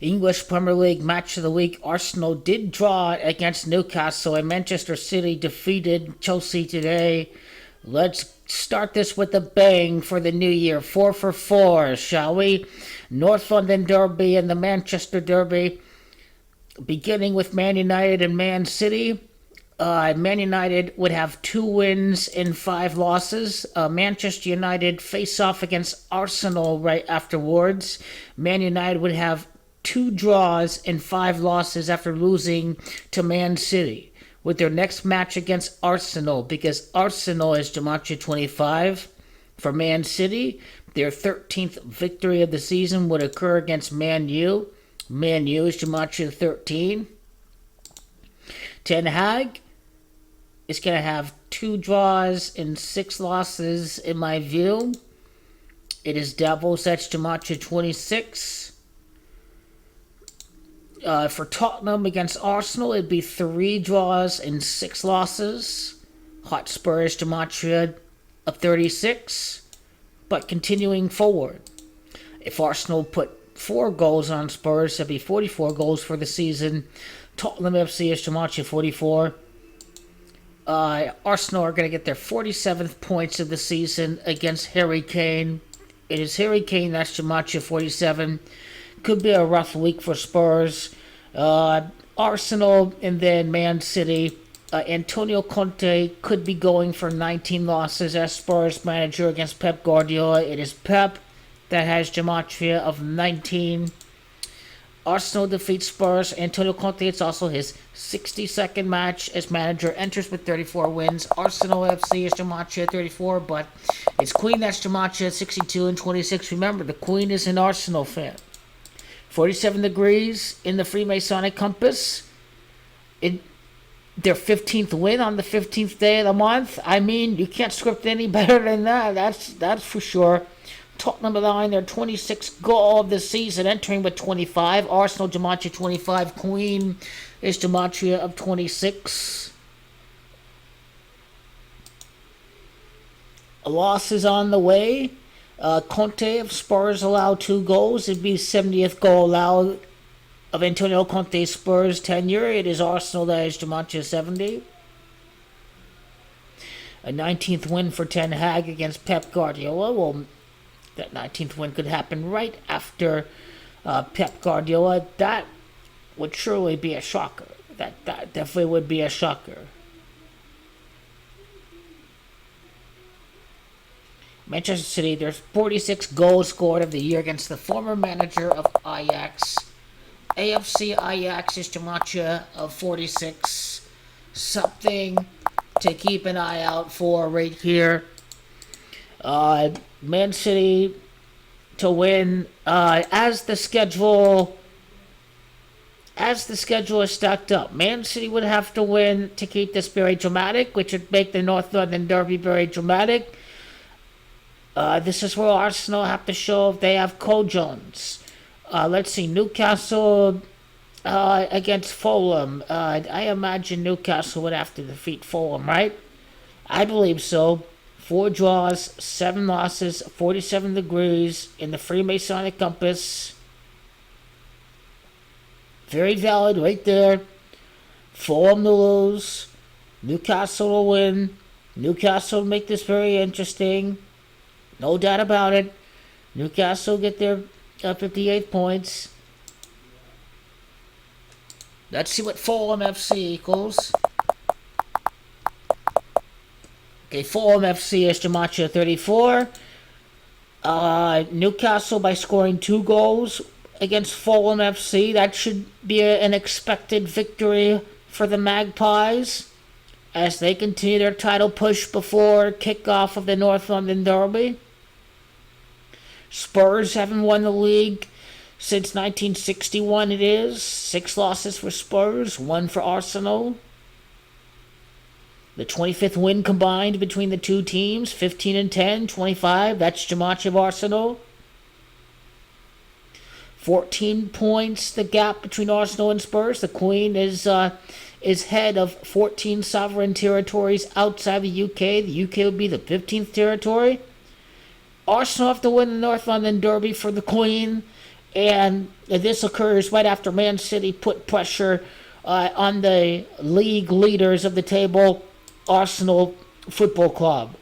English Premier League match of the week. Arsenal did draw against Newcastle, and Manchester City defeated Chelsea today. Let's start this with a bang for the new year. 4 for 4, shall we? North London Derby and the Manchester Derby. Beginning with Man United and Man City. Man United would have 2 wins and 5 losses. Manchester United face off against Arsenal right afterwards. Man United would have 2 draws and 5 losses after losing to Man City, with their next match against Arsenal, because Arsenal is Gematria 25. For Man City, their 13th victory of the season would occur against Man U. Man U is Gematria 13. Ten Hag is going to have 2 draws and 6 losses in my view. It is Devils, that's Gematria 26. For Tottenham against Arsenal, it'd be 3 draws and 6 losses. Hotspur is Gematria of 36. But continuing forward, if Arsenal put 4 goals on Spurs, it'd be 44 goals for the season. Tottenham FC is Gematria 44. Arsenal are going to get their 47th points of the season against Harry Kane. It is Harry Kane, that's Gematria 47. Could be a rough week for Spurs. Arsenal and then Man City. Antonio Conte could be going for 19 losses as Spurs manager against Pep Guardiola. It is Pep that has Gematria of 19. Arsenal defeats Spurs. Antonio Conte, it's also his 62nd match as manager. Enters with 34 wins. Arsenal FC is Gematria 34, but it's Queen that's Gematria 62 and 26. Remember, the Queen is an Arsenal fan. 47 degrees in the Freemasonic compass. Their 15th win on the 15th day of the month. I mean, you can't script any better than that. That's for sure. Tottenham allowing their 26th goal of the season, entering with 25. Arsenal, Gematria 25. Queen is Gematria of 26. A loss is on the way. Conte of Spurs allowed 2 goals. It'd be 70th goal allowed of Antonio Conte's Spurs tenure. It is Arsenal that is Gematria 70. A 19th win for Ten Hag against Pep Guardiola. Well, that 19th win could happen right after Pep Guardiola. That would surely be a shocker. That definitely would be a shocker. Manchester City, there's 46 goals scored of the year against the former manager of Ajax. AFC Ajax is Gematria of 46. Something to keep an eye out for right here. Man City to win. As the schedule is stacked up, Man City would have to win to keep this very dramatic, which would make the North London Derby very dramatic. This is where Arsenal have to show if they have Jones. Let's see, Newcastle against Fulham. I imagine Newcastle would have to defeat Fulham, right? I believe so. 4 draws, 7 losses, 47 degrees in the Freemasonic compass. Very valid right there. Fulham to lose. Newcastle to win. Newcastle make this very interesting. No doubt about it. Newcastle get their 58 points. Let's see what Fulham FC equals. Okay, Fulham FC is Gematria 34. Newcastle by scoring 2 goals against Fulham FC. That should be an expected victory for the Magpies as they continue their title push before kickoff of the North London Derby. Spurs haven't won the league since 1961, it is. 6 losses for Spurs, 1 for Arsenal. The 25th win combined between the 2 teams, 15 and 10, 25. That's Gematria of Arsenal. 14 points, the gap between Arsenal and Spurs. The Queen is head of 14 sovereign territories outside the UK. The UK would be the 15th territory. Arsenal have to win the North London Derby for the Queen, And this occurs right after Man City put pressure on the league leaders of the table, Arsenal Football Club.